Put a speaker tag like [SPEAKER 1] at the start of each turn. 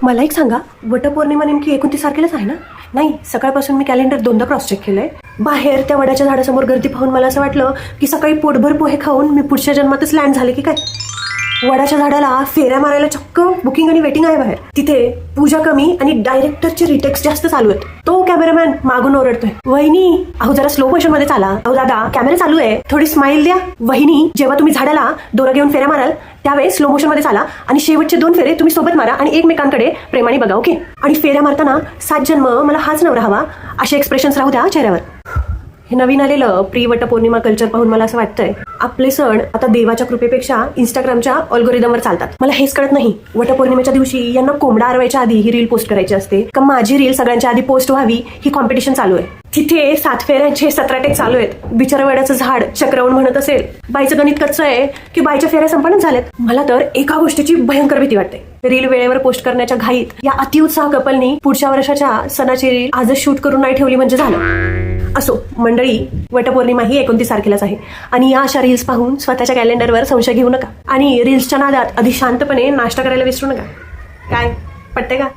[SPEAKER 1] मला एक सांगा, वटपौर्णिमा नेमकी 29 तारखेलाच आहे ना? नाही, सकाळपासून मी कॅलेंडर 2दा क्रॉस चेक केलंय. बाहेर त्या वडाच्या झाडासमोर गर्दी पाहून मला असं वाटलं की सकाळी पोटभर पोहे खाऊन मी पुढच्या जन्मातच लँड झाले की काय. वडाच्या झाडाला फेऱ्या मारायला चक्क बुकिंग आणि वेटिंग आहे बाहेर. तिथे पूजा कमी आणि डायरेक्टरचे रिटेक्स जास्त चालू आहेत. तो कॅमेरामॅन मागून ओरडतोय, वहिनी अहो जरा स्लो मोशन मध्ये चाला, अहो दादा कॅमेरा चालू आहे, थोडी स्माइल द्या. वहिनी जेव्हा तुम्ही झाडाला दोरा घेऊन फेऱ्या माराल त्यावेळेस स्लो मोशन मध्ये चाला आणि शेवटचे 2 फेरे तुम्ही सोबत मारा आणि एकमेकांकडे प्रेमाने बघा, ओके? आणि फेऱ्या मारताना 7 जन्म मला हाच नवरा हवा असे एक्सप्रेशन्स राहू द्या चेहऱ्यावर. हे नवीन आलेलं प्री वटपौर्णिमा कल्चर पाहून मला असं वाटतंय आपले सण आता देवाच्या कृपेपेक्षा इंस्टाग्रामच्या अल्गोरिदमवर चालतात. मला हेच कळत नाही, वटपौर्णिमेच्या दिवशी यांना कोंबडा आरवायच्या आधी ही रील पोस्ट करायची असते का माझी रील सगळ्यांच्या आधी पोस्ट व्हावी ही कॉम्पिटिशन चालू आहे. तिथे 7 फेऱ्यांचे 17 टेक चालू आहेत. बिचारा वेड्याचं झाड चक्रावून म्हणत असेल बाईचं गणित कच्चं आहे की बाईच्या फेऱ्या संपन्नच झाल्यात. मला तर एका गोष्टीची भयंकर भीती वाटते, रील वेळेवर पोस्ट करण्याच्या घाईत या अतिउत्साह कपलनी पुढच्या वर्षाच्या सणाची रील आजच शूट करून नाही ठेवली म्हणजे झालं. असो मंडळी, वटपौर्णिमा ही 29 तारखेलाच आहे आणि या अशा रील्स पाहून स्वतःच्या कॅलेंडरवर संशय घेऊ नका आणि रील्सच्या नादात आधी शांतपणे नाश्ता करायला विसरू नका. काय पटते का?